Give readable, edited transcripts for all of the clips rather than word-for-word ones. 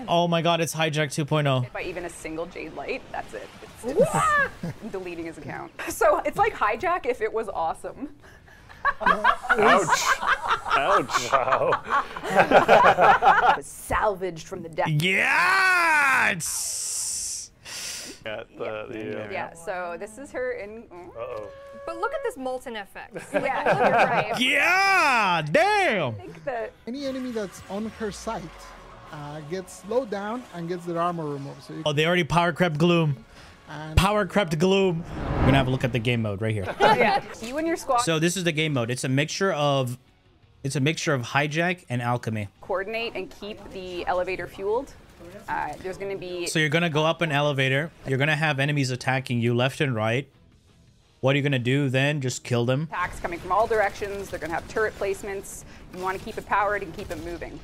Oh my god, it's Hijack 2.0. By even a single Jade light, that's it. I'm deleting his account. So it's like Hijack if it was awesome. Ouch. Ouch. Wow. It was salvaged from the deck. Yeah! It's... Yeah, so this is her in... Uh-oh. But look at this molten effect. Yeah, you're right. Yeah! Damn! I think that Any enemy that's on her site gets slowed down and gets their armor removed. So you Oh, they already power crept Gloom. Power crept Gloom. We're gonna have a look at the game mode right here. yeah, you and your squad So this is the game mode. It's a mixture of Hijack and Alchemy. coordinate and keep the elevator fueled. There's going to be... So you're gonna go up an elevator. You're gonna have enemies attacking you left and right. What are you gonna do then? Just kill them? attacks coming from all directions. They're going to have turret placements. You want to keep it powered and keep it moving.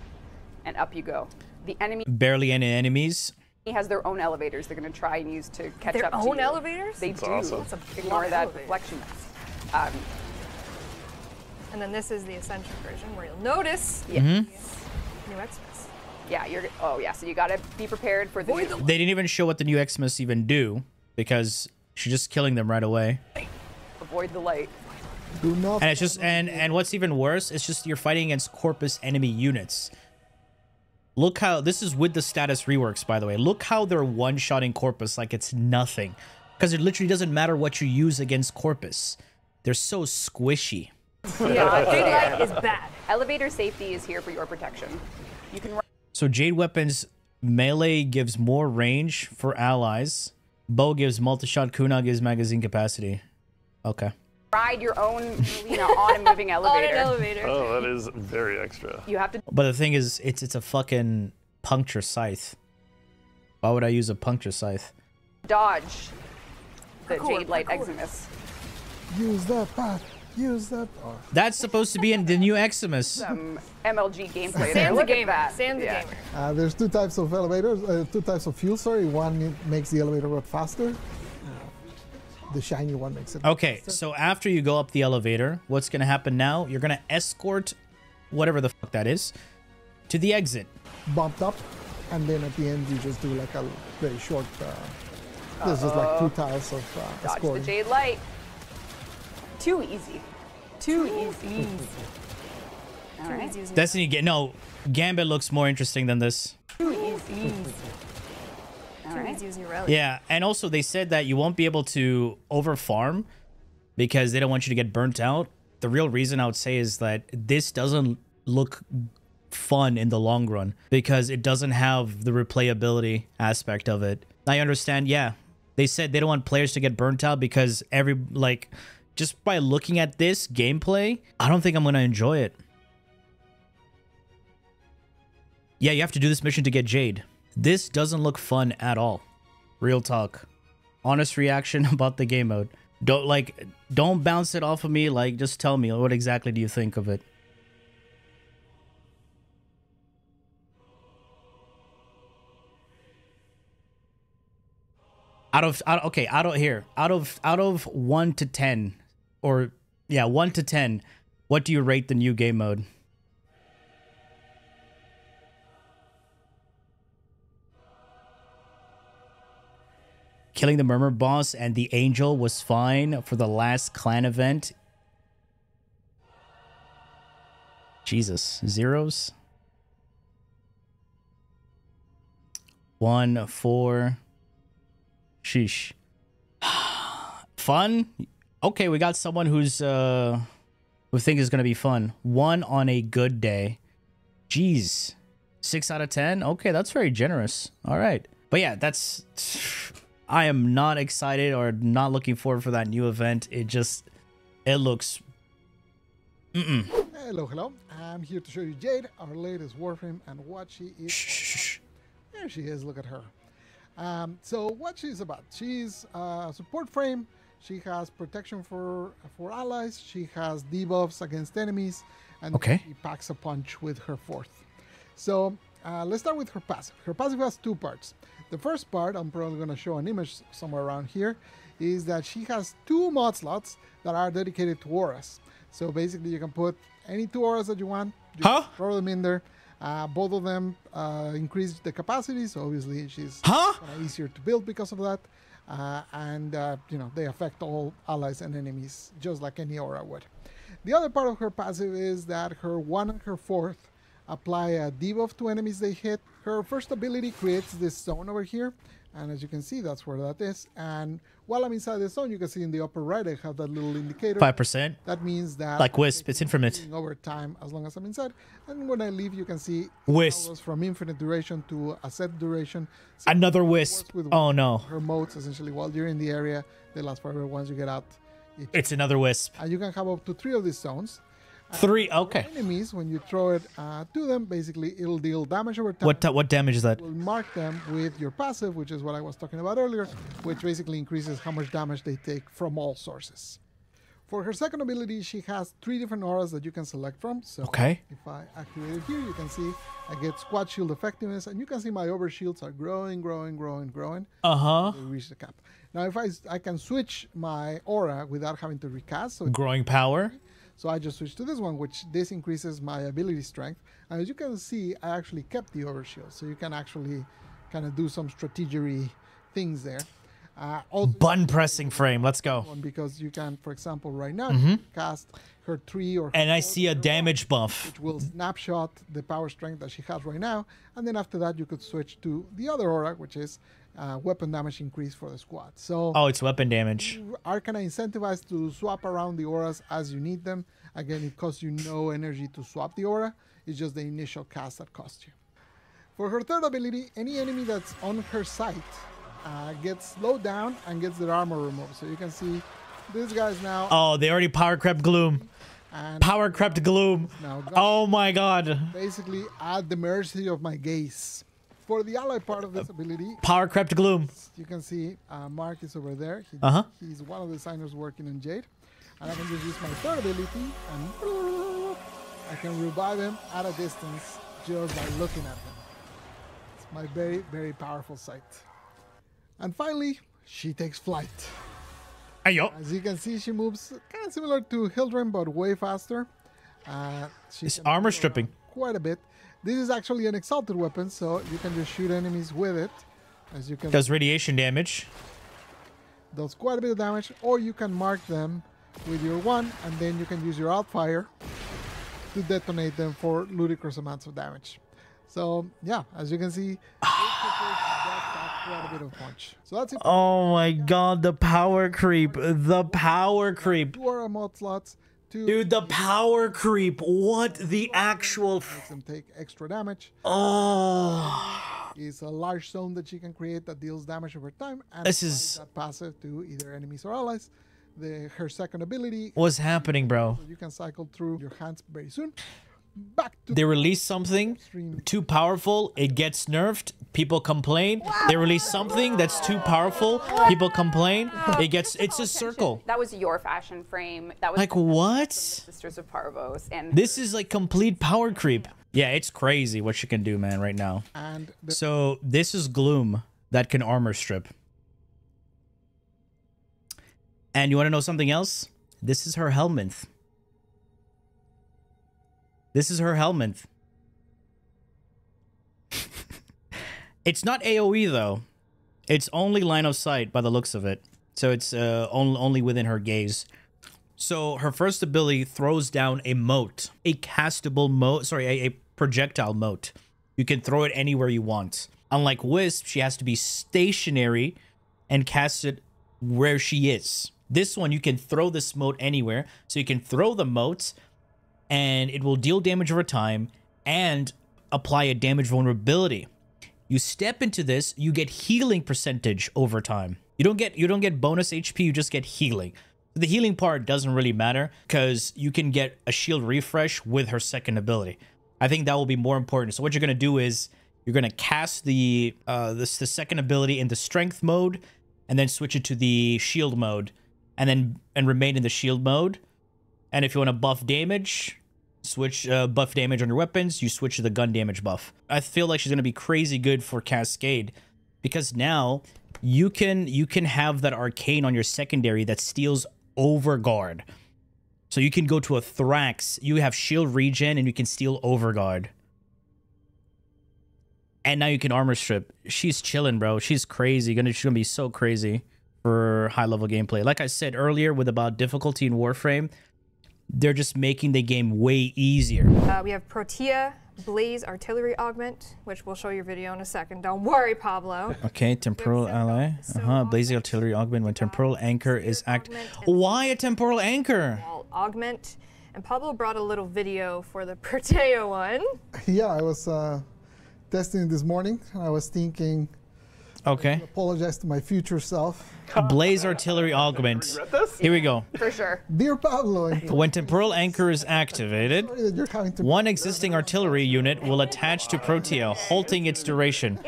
And up you go. The enemy Barely any enemies. has their own elevators they're going to try and use to catch Their up to own you. elevators? They That's do. awesome. That's a lot Ignore of that elevators. deflection mess. And then this is the Ascension version where you'll notice Yeah. new Xmas. Yeah, you're... Oh, yeah, so you got to be prepared for the... They didn't even show what the new Xmas even do because she's just killing them right away. Avoid the light. do not. And it's just and what's even worse, it's just you're fighting against Corpus enemy units. Look how this is with the status reworks, by the way. Look how they're one-shotting Corpus like it's nothing. Because it literally doesn't matter what you use against Corpus. They're so squishy. Yeah, Jade Light is bad. Elevator safety is here for your protection. You can So Jade weapons melee gives more range for allies. Bow gives multi-shot. Kunai gives magazine capacity. Okay. ride your own arena on a moving On elevator. an elevator. Oh, that is very extra. You have to But the thing is, it's a fucking puncture scythe. Why would I use a puncture scythe? dodge the Parkour, Jade Light parkour. Eximus. Use that path. Use that. Oh. That's supposed to be in the new Eximus. MLG gameplay there. Sam's a Look at gamer. that. Sam's a Yeah. gamer. There's two types of elevators, two types of fuel. Sorry, one makes the elevator go faster. The shiny one makes it. Okay, so after you go up the elevator, what's going to happen now? You're going to escort whatever the fuck that is to the exit. Bumped up, and then at the end you just do like a very short. This is like 2 tiles of Dodge scoring. the Jade Light. Too easy. Too easy. All right. Easy as Destiny, no, Gambit looks more interesting than this. Too easy. All Too right. easy as your relic. Yeah, and also they said that you won't be able to over farm because they don't want you to get burnt out. The real reason I would say is that this doesn't look fun in the long run because it doesn't have the replayability aspect of it. I understand, yeah. They said they don't want players to get burnt out because just by looking at this gameplay, I don't think I'm going to enjoy it. Yeah, you have to do this mission to get Jade. This doesn't look fun at all. Real talk. Honest reaction about the game mode. Don't bounce it off of me. Just tell me, what exactly do you think of it? Out of 1 to 10, or yeah, 1 to 10, what do you rate the new game mode? Killing the Murmur boss and the Angel was fine for the last clan event. Jesus, zeros. 1, 4. Sheesh. Fun? Okay, we got someone who's who think is gonna be fun. 1 on a good day. Jeez. 6 out of 10? Okay, that's very generous. All right. But yeah, I am not excited or not looking forward for that new event. It looks... Hello. I'm here to show you Jade, our latest Warframe, and what she is. Shh. There she is. Look at her. So what she's about? She's a support frame. She has protection for allies. She has debuffs against enemies, and Okay. she packs a punch with her 4th. So let's start with her passive. Her passive has 2 parts. The first part, I'm probably going to show an image somewhere around here, is that she has 2 mod slots that are dedicated to auras. So basically, you can put any 2 auras that you want, just throw them in there, Both of them increase the capacity, so obviously she's easier to build because of that. You know, they affect all allies and enemies just like any aura would. The other part of her passive is that her 1 and her 4th apply a debuff to enemies they hit. Her first ability creates this zone over here, and as you can see, that's where that is. And while I'm inside the zone, you can see in the upper right I have that little indicator. 5%. That means that like Wisp, it's infinite. Over time, as long as I'm inside. And when I leave, you can see Wisp it goes from infinite duration to a set duration. So another Wisp. Oh no. Her modes essentially while you're in the area, they last forever. Once you get out, it's another Wisp. And you can have up to 3 of these zones. 3, okay. Enemies, when you throw it to them, basically it'll deal damage over time. What damage is that? You'll mark them with your passive, which is what I was talking about earlier, which basically increases how much damage they take from all sources. For her second ability, she has 3 different auras that you can select from. So okay. If I activate it here, you can see I get squad shield effectiveness, and you can see my overshields are growing. They reach the cap. Now, if I can switch my aura without having to recast. So growing power. So I just switched to this one, which this increases my ability strength. And as you can see, I actually kept the overshield. So you can actually kind of do some strategery things there. Button pressing frame. Let's go. Because you can, for example, right now, cast her 3 or 4. And I see a damage buff. Which will snapshot the power strength that she has right now. And then after that, you could switch to the other aura, which is weapon damage increase for the squad. So it's weapon damage. You are kind of incentivized to swap around the auras as you need them. Again, it costs you no energy to swap the aura. It's just the initial cast that costs you. For her third ability, any enemy that's on her sight gets slowed down and gets their armor removed. So you can see these guys now. Oh, they already power crept Gloom. Power crept Gloom. Oh my god. Basically at the mercy of my gaze. For the ally part of this ability, power crept Gloom. You can see Mark is over there. He's one of the designers working on Jade. And I can just use my third ability and I can revive him at a distance just by looking at him. It's my very, very powerful sight. And finally, she takes flight. Ayo. As you can see, she moves kind of similar to Hildren, but way faster. She's armor stripping quite a bit. This is actually an exalted weapon, so you can just shoot enemies with it. As you can does radiation damage. Does quite a bit of damage, or you can mark them with your 1, and then you can use your outfire to detonate them for ludicrous amounts of damage. So yeah, as you can see, quite a bit of punch. So that's it. Oh my god, the power creep. The power creep. 2 aura mod slots. Dude, the power creep. What the actual... Makes them take extra damage. Oh. Is a large zone that you can create that deals damage over time. And this is... that passive to either enemies or allies. Her second ability... What's happening, bro? You can cycle through your hands very soon. Back to they release something too powerful, it gets nerfed, people complain. They release something that's too powerful, people complain. It's a circle. That was your fashion frame. That was like what? Sisters of Parvos, and this is like complete power creep. Yeah, it's crazy what she can do, man, right now. And so this is Gloom that can armor strip. And you want to know something else? This is her helmet. This is her helmet. It's not AoE though. It's only line of sight by the looks of it. So it's only within her gaze. So her first ability throws down a mote. A castable mote. Sorry, a projectile mote. You can throw it anywhere you want. Unlike Wisp, she has to be stationary and cast it where she is. This one, you can throw this mote anywhere. So you can throw the mote and it will deal damage over time and apply a damage vulnerability. You step into this, you get healing percentage over time. You don't get bonus HP, you just get healing. The healing part doesn't really matter because you can get a shield refresh with her second ability. I think that will be more important. So what you're gonna do is you're gonna cast the second ability in the strength mode, and then switch it to the shield mode, and remain in the shield mode. And if you want to buff damage, switch buff damage on your weapons, you switch to the gun damage buff. I feel like she's going to be crazy good for Cascade because now you can have that arcane on your secondary that steals overguard. So you can go to a Thrax, you have shield regen, and you can steal overguard. And now you can armor strip. She's chilling, bro. She's crazy. She's gonna be so crazy for high level gameplay. Like I said earlier with about difficulty in Warframe, they're just making the game way easier. We have Protea Blaze Artillery Augment, which we'll show your video in a second. Don't worry, Pablo. Okay, temporal ally. Blazing artillery augment when temporal anchor is active. Why a temporal anchor? Augment. And Pablo brought a little video for the Protea one. Yeah, I was testing it this morning, and I was thinking, okay, apologize to my future self. Blaze artillery augment. Here we go. For sure. Dear Pablo, when temporal anchor is activated, one existing artillery unit will attach to Protea, halting its duration.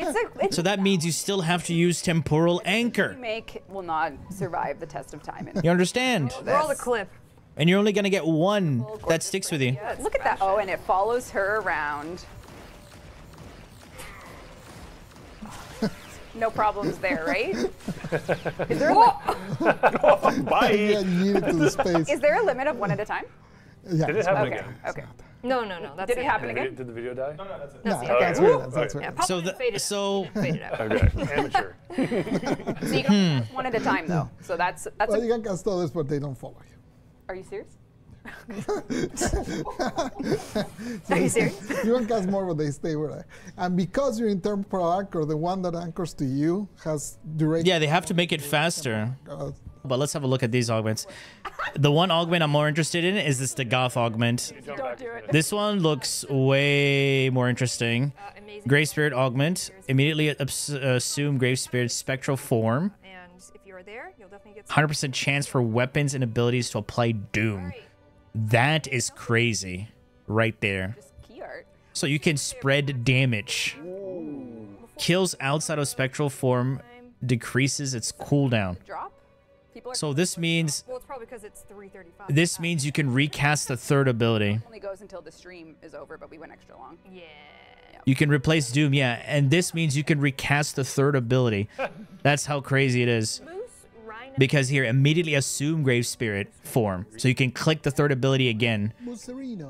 So that means you still have to use temporal anchor. Make will not survive the test of time. You understand? Roll the clip. And you're only gonna get one that sticks with you. Look at that. Oh, and it follows her around. No problems there, right? Is there a Bye. Is there a limit of one at a time? Yeah. Did it happen Okay. again? Okay. No. That's Did it happen again? Did the video die? No, that's it. No, that's weird. That's weird. Yeah, Pablo faded out. Okay, amateur. So you can cast one at a time, though. So that's Well, you can cast others, but they don't follow you. Are you serious? Are you serious? You can cast more, but they stay where they. And because you're in temporal anchor, the one that anchors to you has duration. Yeah, they have to make it faster. But let's have a look at these augments. The one augment I'm more interested in is the Goth augment. Don't do it. This one looks way more interesting. Grave Spirit augment. Immediately assume Grave Spirit's spectral form. And if you're there, you'll definitely get 100% chance for weapons and abilities to apply Doom. That is crazy right there. Just key art. So you can spread damage. Kills outside of spectral form, decreases its cooldown. Drop. So this means Well, it's probably because it's 335. this means you can recast the third ability. Only goes until the stream is over, but we went extra long. Yeah. You can replace Doom, yeah, and this means you can recast the third ability. That's how crazy it is. Because here, immediately assume Grave Spirit form. So you can click the third ability again.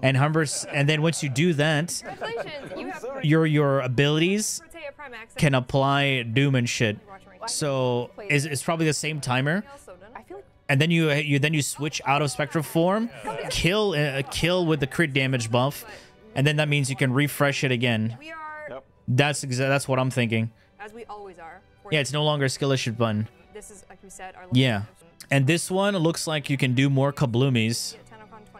And then once you do that, Congratulations, you have your abilities Protea Prime access. can apply Doom and shit. So it's probably the same timer. I feel like And then you switch out of spectral form, kill with the crit damage buff, and then that means you can refresh it again. We are, That's what I'm thinking. as we always are. Yeah, it's no longer a skill issue button. This is, like we said, our Yeah, and this one looks like you can do more kabloomies.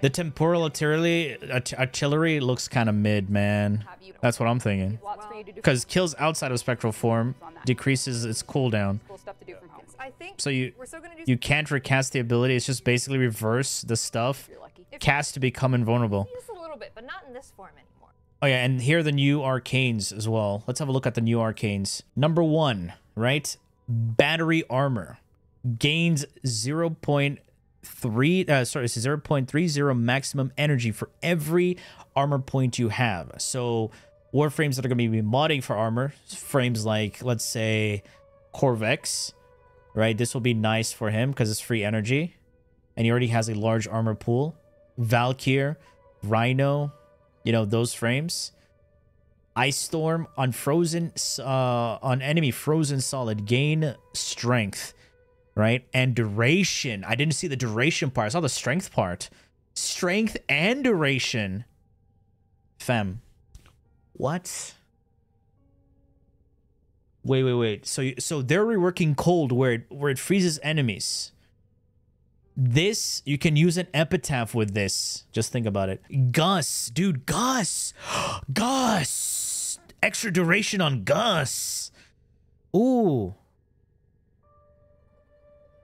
The temporal artillery looks kind of mid, man. That's what I'm thinking. lots for you to do. Because kills outside of spectral form decreases its cooldown. Cool stuff to do from home. I think So you we're still gonna do can't recast the ability. It's just basically reverse the stuff. You're lucky. Cast to become invulnerable. just a little bit, but not in this form anymore. Oh yeah, and here are the new Arcanes as well. Let's have a look at the new Arcanes. Number 1, right? Battery armor. Gains 0.30 maximum energy for every armor point you have. So Warframes that are going to be modding for armor, frames like, let's say, Corvex, right? This will be nice for him because it's free energy. And he already has a large armor pool. Valkyr, Rhino, you know, those frames. Ice Storm on enemy frozen solid, gain strength, right? And duration. I didn't see the duration part. I saw the strength part. Strength and duration. Fam. What? Wait. So they're reworking cold where it freezes enemies. This, you can use an epitaph with this. Just think about it. Gus, dude, Gus. Gus. Extra duration on Gus. Ooh.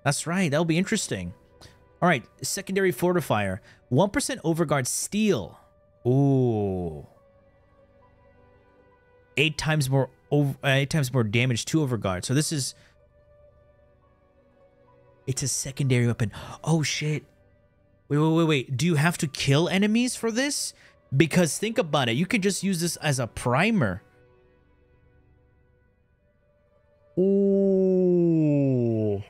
That's right. That'll be interesting. All right. Secondary fortifier. 1% overguard steel. Ooh. 8 times more damage to overguard. So this is... It's a secondary weapon. Oh, shit. Wait. Do you have to kill enemies for this? Because think about it. You could just use this as a primer. Ooh.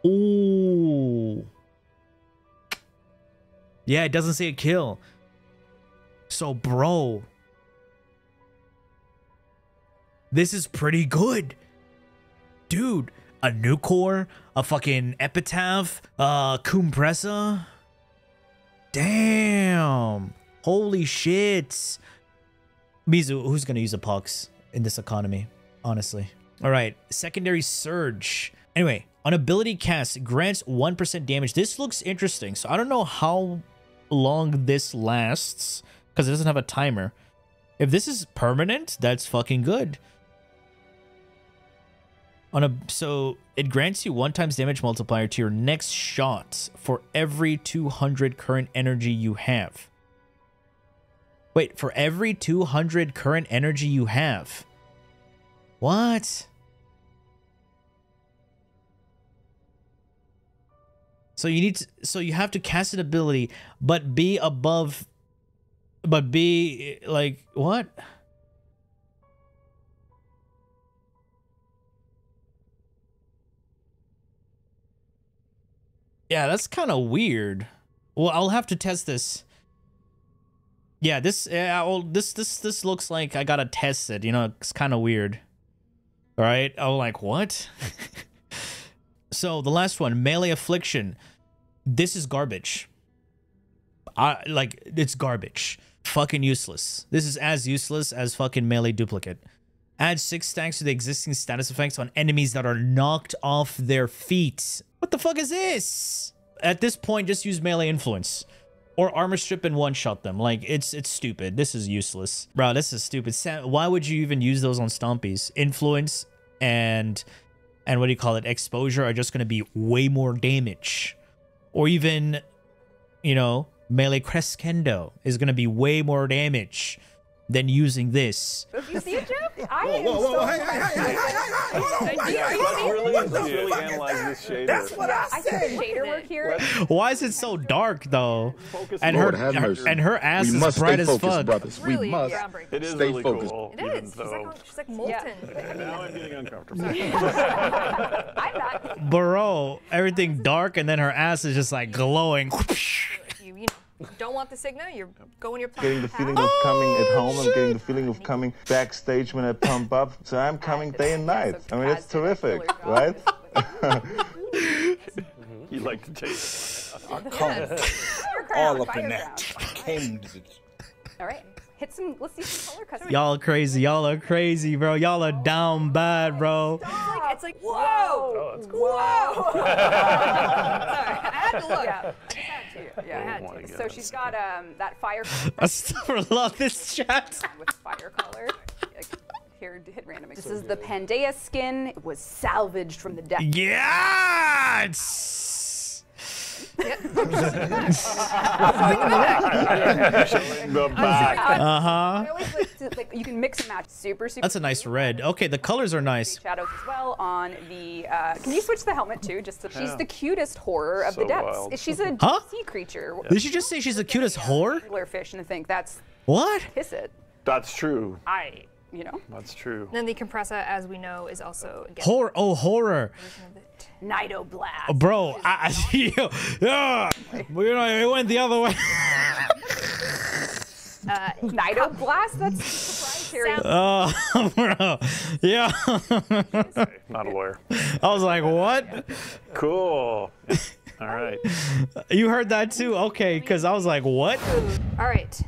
Ooh. Yeah, it doesn't say a kill. So, bro. This is pretty good. Dude, a Nucor, a fucking Epitaph, Compressa. Damn. Holy shit. Mizu, who's gonna use a Pox in this economy? Honestly. Alright, Secondary Surge. Anyway, on ability cast, grants 1% damage. This looks interesting. So I don't know how long this lasts, because it doesn't have a timer. If this is permanent, that's fucking good. So it grants you 1 times damage multiplier to your next shot for every 200 current energy you have. Wait, for every 200 current energy you have. What? So you need to, so you have to cast an ability, but be above, but be like, what? Yeah, that's kind of weird. Well, I'll have to test this. Yeah, this looks like I gotta test it. You know, it's kind of weird. All right, I'm like, what? So the last one, Melee Affliction. This is garbage. Like, it's garbage. Fucking useless. This is as useless as fucking Melee Duplicate. Add 6 stacks to the existing status effects on enemies that are knocked off their feet. What the fuck is this? At this point, just use Melee Influence. Or Armor Strip and one-shot them. Like, it's stupid. This is useless. Bro, this is stupid. Why would you even use those on Stompies? Influence and what do you call it? Exposure are just going to be way more damage. Or even, you know, Melee Crescendo is going to be way more damage than using this. You see it, Jeff? I am Whoa, so let's really analyze this shader. That's what I I think the shader work here. Why is it so dark though? And Lord have mercy. her ass We is must bright stay as focused, fuck. brothers. We Really must groundbreaking. It is stay really focused. cool. It is. She's like molten. Now I'm getting uncomfortable. I'm not. Bro, everything dark and then her ass is just like glowing. You know, don't want the signal, you're going your plan. Getting the feeling of coming at home. I'm getting the feeling of coming backstage when I pump up. So I'm coming day and night. I mean, it's terrific, right? You like to taste All up in that. All right. Hit some, let's see some color custom. Y'all are crazy. Y'all are crazy, bro. Y'all are down bad, bro. It's like, whoa! Oh, that's cool. Whoa! Sorry, I had to look. Yeah. I just had to. Yeah, I had to. so she's got that fire I still love this chat. with fire color. Like, here, hit random. This is the Pandaea skin. It was salvaged from the depths. Yes. Showing the back. I always like to, like, you can mix and match. Super. That's a nice red. Okay, the colors are nice. Shadows as well on the. Can you switch the helmet too? Just she's the cutest horror of So the depths. wild. She's a Huh? sea creature. Did you just say she's the cutest whore? Angler fish, and I think that's What? kiss it. That's true. You know. That's true. Then the Compressa, as we know, is also again, Horror. Oh, horror. Nido Blast. Bro, yeah, it went the other way. Nido Blast. That's proprietary. Bro, yeah. Not a lawyer. I was like, what? Cool. All right. You heard that too? Okay, because I was like, what? All right.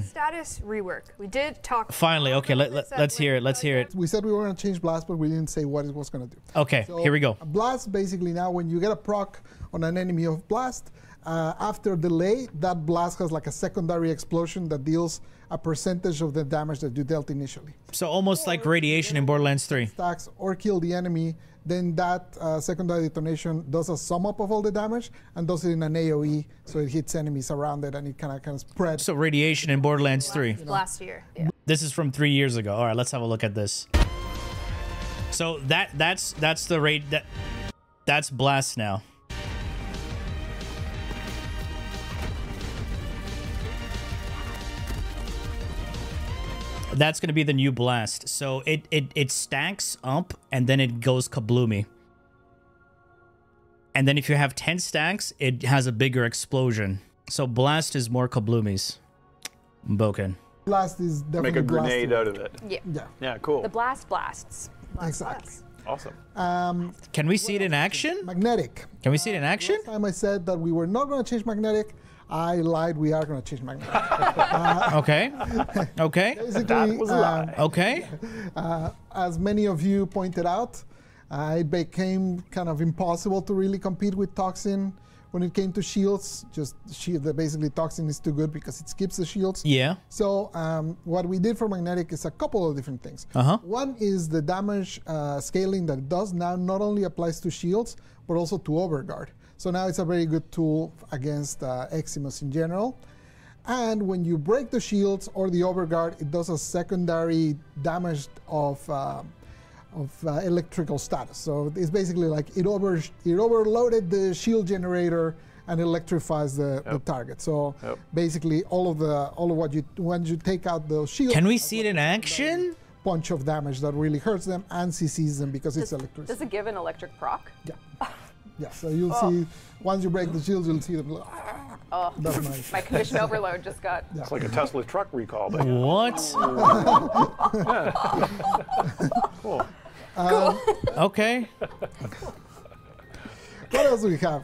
Status rework. We did talk. Finally, okay, let's hear it. Let's hear it. We said we were going to change Blast, but we didn't say what it was going to do. Okay, So, here we go. Blast, basically now when you get a proc on an enemy of Blast, after delay, that Blast has like a secondary explosion that deals a percentage of the damage that you dealt initially. So almost like radiation in Borderlands 3. Stacks or kill the enemy, then that secondary detonation does a sum up of all the damage and does it in an AoE, so it hits enemies around it and it kind of spreads. So radiation in Borderlands 3. Last year. This is from 3 years ago. All right, let's have a look at this. So that's the rate that's Blast now. That's gonna be the new Blast. So it stacks up and then it goes kabloomy. And then if you have 10 stacks, it has a bigger explosion. So Blast is more kabloomies. Boken. Blast is definitely Make a grenade blasting. out of it. Yeah. Yeah, Yeah, cool. The blast blasts. exactly. Awesome. Can we see it in action? Magnetic. Can we see it in action? Last time I said that we were not going to change magnetic. I lied. We are going to change magnetic. Okay. Okay. Basically, That was a lie. Okay. as many of you pointed out, it became kind of impossible to really compete with Toxin when it came to shields. Just basically Toxin is too good because it skips the shields. Yeah. So what we did for magnetic is a couple of different things. One is the damage scaling that it does now not only applies to shields, but also to Overguard. So now it's a very good tool against Eximus in general. And when you break the shields or the Overguard, it does a secondary damage of electrical status. So it's basically like it overloaded the shield generator and electrifies the target. So basically all of what once you take out those shields. Can we see it in action? Punch of damage that really hurts them and CCs them because it's electric. Does it give an electric proc? Yeah. Yeah, so you'll see, once you break the shields, you'll see them. Oh, that's nice. my condition overload just got. It's like a Tesla truck recall. But What? cool. Okay. What else do we have?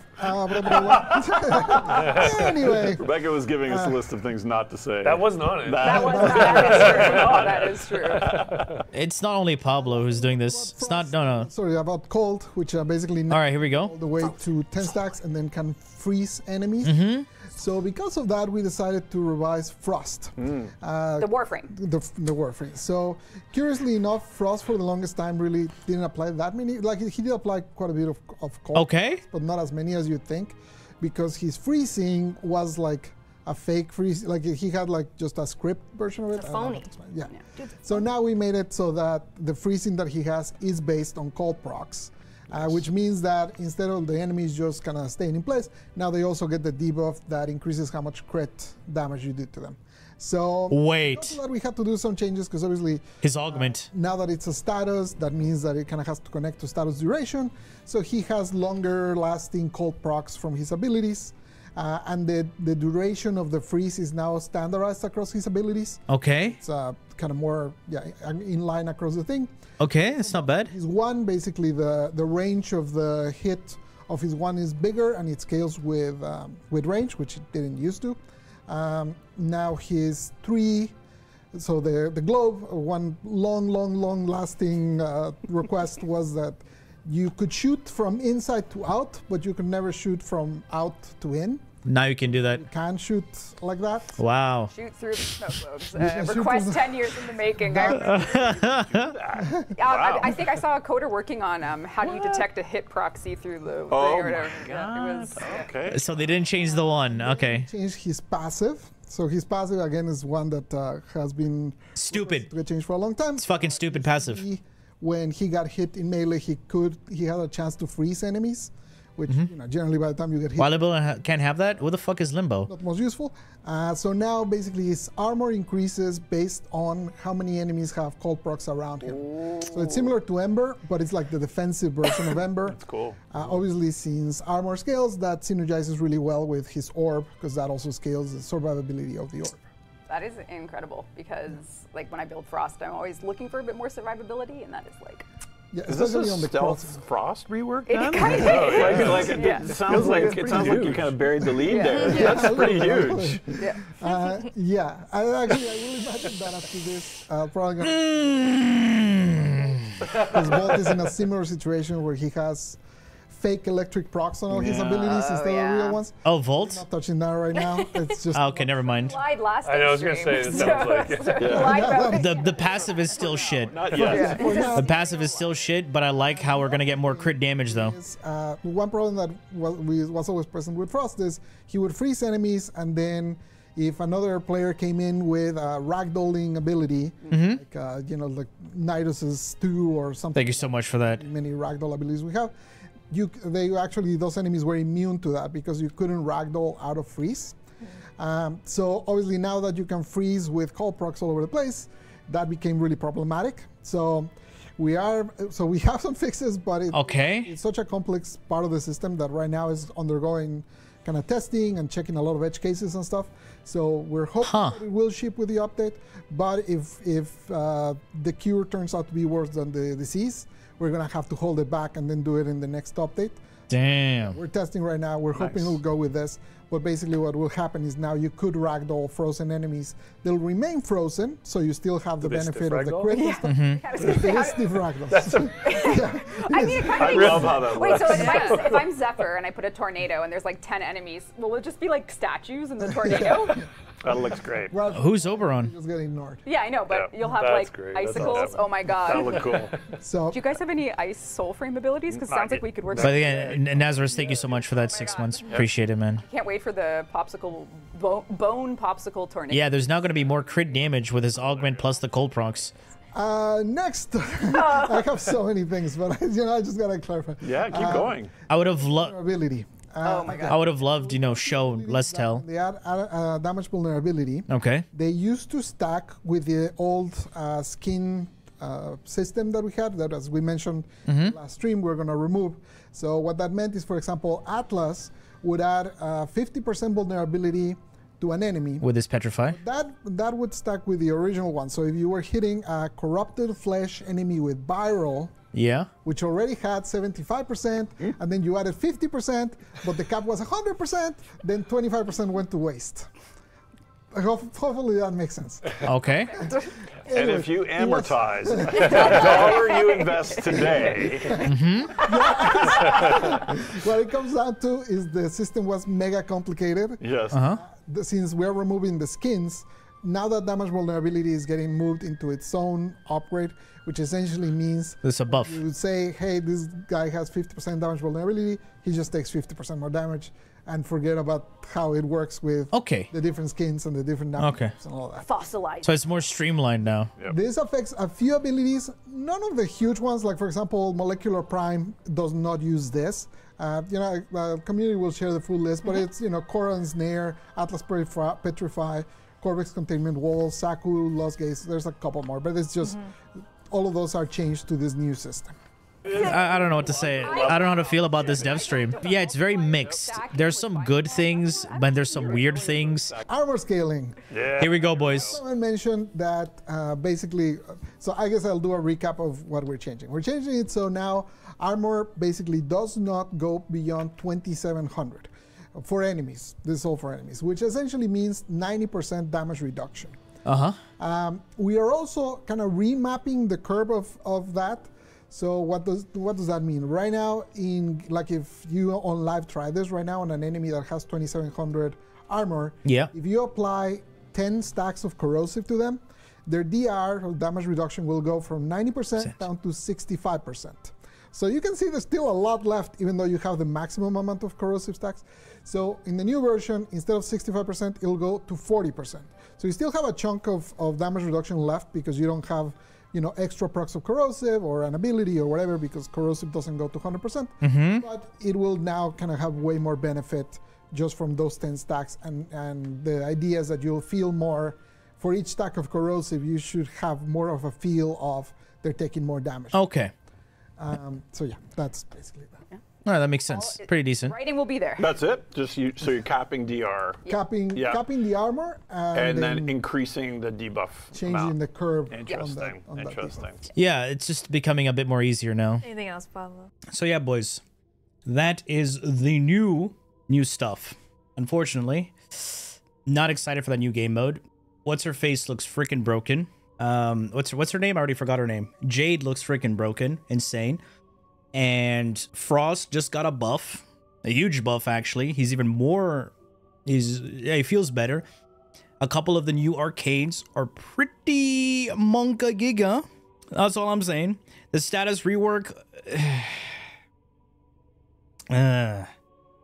Anyway. Rebecca was giving us a list of things not to say. That wasn't on it. That is true. It's not only Pablo who's doing this. It's not. No. Sorry, about cold, which are basically All right, here we all go. the way to 10 stacks and then can freeze enemies. So because of that, we decided to revise Frost. The Warframe. The Warframe. So curiously enough, Frost for the longest time really didn't apply that many. Like he did apply quite a bit of cold. Okay. But not as many as you'd think, because his freezing was like a fake freeze. Like he had like just a script version of it. It's a phony. Yeah. So now we made it so that the freezing that he has is based on cold procs. Which means that instead of the enemies just kind of staying in place, now they also get the debuff that increases how much crit damage you do to them. So Wait. because of that, we had to do some changes because obviously His augment. now that it's a status, that means that it kind of has to connect to status duration. So he has longer lasting cold procs from his abilities. And the duration of the freeze is now standardized across his abilities. Okay. It's kind of more in line across the thing. Okay, it's not bad. His one, basically the range of the hit of his one is bigger and it scales with range, which it didn't used to. Now his three, so the globe, one long lasting request was that you could shoot from inside to out, but you could never shoot from out to in. Now you can do that. You can shoot like that. Wow. Shoot through the snow globes. shoot Request through 10 years in the making. I think I saw a coder working on how do you detect a hit proxy through the thing or whatever. Yeah, it was, Okay. So they didn't change the one. Okay. Change his passive. So his passive again is one that has been Stupid. to get changed for a long time. It's fucking stupid passive. When he got hit in melee, he had a chance to freeze enemies, which generally by the time you get hit, Why Limbo can't have that? What the fuck is Limbo? not most useful. So now basically his armor increases based on how many enemies have cold procs around him. So it's similar to Ember, but it's like the defensive version of Ember. That's cool. Obviously, since armor scales, that synergizes really well with his orb, because that also scales the survivability of the orb. that is incredible because, like, when I build Frost, I'm always looking for a bit more survivability, and that is like. Yeah, Is this especially a on the stealth cross. Frost rework It then? kind of is. It sounds like you kind of buried the lead there. Yeah. That's pretty huge. Yeah, I will imagine that after this. Probably gonna. Because Bolt is in a similar situation where he has fake electric procs on all his abilities instead of real ones. Oh, Volt? Not touching that right now. It's just. Okay, never mind. Lied last I know, I was gonna say, it sounds like it. The passive is still shit. Not yet. The passive is still shit, but I like how we're gonna get more crit damage though. One problem that was always present with Frost is he would freeze enemies, and then if another player came in with a ragdolling ability, like like Nidus's 2 or something. Thank you so much for that. Many ragdoll abilities we have. Those enemies were immune to that because you couldn't ragdoll out of freeze. So obviously now that you can freeze with cold procs all over the place, that became really problematic. So we have some fixes, but it's such a complex part of the system that right now is undergoing kind of testing and checking a lot of edge cases and stuff. So we're hoping that it will ship with the update. But if the cure turns out to be worse than the disease, we're gonna have to hold it back and then do it in the next update. Damn. We're testing right now. We're hoping it'll go with this. But basically what will happen is now you could ragdoll frozen enemies. They'll remain frozen, so you still have the benefit of the crit and stuff. Stiff ragdolls. I mean, it kind of love how that Wait, works. so if I'm Zephyr and I put a tornado and there's like 10 enemies, will it just be like statues in the tornado? That looks great. Well, Who's Oberon? just get ignored. Yeah, I know, but Yeah, you'll have that's like great. That's icicles. awesome. Oh my god. That look cool. So Do you guys have any ice soul frame abilities? Because it sounds like we could work But together. again, Nazareth, thank you so much for that 6 months. Appreciate it, man. Can't wait for the popsicle, bone popsicle tornado. Yeah, there's now going to be more crit damage with his augment plus the cold procs. next, I have so many things, but I just gotta clarify. Yeah, keep going. I would have loved. Vulnerability. Oh my god. I would have loved, show, let's tell. They add damage vulnerability. Okay. They used to stack with the old skin system that we had, that as we mentioned last stream, we're going to remove. So what that meant is, for example, Atlas would add 50% vulnerability to an enemy. With his Petrify? That would stack with the original one. So if you were hitting a corrupted flesh enemy with viral, Yeah. which already had 75%, and then you added 50%, but the cap was 100%, then 25% went to waste. Hopefully that makes sense. Okay. And if you amortize the dollar you invest today, What it comes down to is the system was mega complicated. yes, Since we're removing the skins, now that damage vulnerability is getting moved into its own upgrade, which essentially means This is a buff. you would say, hey, this guy has 50% damage vulnerability, he just takes 50% more damage, and forget about how it works with Okay. the different skins and the different damage Okay. and all that. Fossilized. So it's more streamlined now. This affects a few abilities, none of the huge ones, like for example, Molecular Prime does not use this. The community will share the full list, but it's, Korra Ensnare, Atlas Petrify, Corvex Containment Wall, Saku, Lost Gates, there's a couple more, but it's just, all of those are changed to this new system. I don't know what to say. I don't know how to feel about this Devstream. Yeah, it's very mixed. There's some good things, but there's some weird things. Armor scaling. yeah. Here we go, boys. Someone mentioned that basically, so I guess I'll do a recap of what we're changing. We're changing it so now armor basically does not go beyond 2,700 for enemies. This is all for enemies, which essentially means 90% damage reduction. We are also kind of remapping the curve of that. So what does that mean? Right now, if you on live try this right now on an enemy that has 2,700 armor, Yeah. if you apply 10 stacks of corrosive to them, their DR or damage reduction will go from 90% down to 65%. So you can see there's still a lot left, even though you have the maximum amount of corrosive stacks. So in the new version, instead of 65%, it'll go to 40%. So you still have a chunk of damage reduction left because you don't have extra procs of corrosive or an ability or whatever, because corrosive doesn't go to 100%. But it will now kind of have way more benefit just from those 10 stacks. And the idea is that you'll feel more, for each stack of corrosive, you should have more of a feel of they're taking more damage. Okay. So yeah, that's basically that. All right, that makes sense. Pretty decent. Writing will be there. That's it. So you're capping DR Capping the armor and then increasing the debuff changing amount. the curve. Interesting. on that Interesting. debuff. Yeah, it's just becoming a bit more easier now. Anything else, Pablo? So yeah, boys, that is the new stuff. Unfortunately, not excited for that new game mode. What's her face looks freaking broken. What's her name? I already forgot her name. Jade looks freaking broken, insane. And Frost just got a buff, a huge buff actually. He's even more. He feels better. A couple of the new Arcanes are pretty monka giga. That's all I'm saying. The status rework.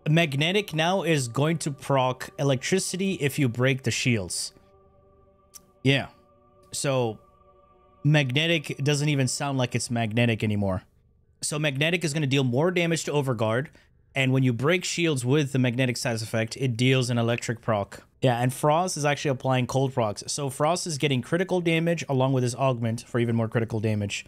Magnetic now is going to proc electricity if you break the shields. Yeah. So magnetic doesn't even sound like it's magnetic anymore. So magnetic is going to deal more damage to Overguard. And when you break shields with the magnetic status effect, it deals an electric proc. Yeah, and Frost is actually applying cold procs. So Frost is getting critical damage along with his augment for even more critical damage.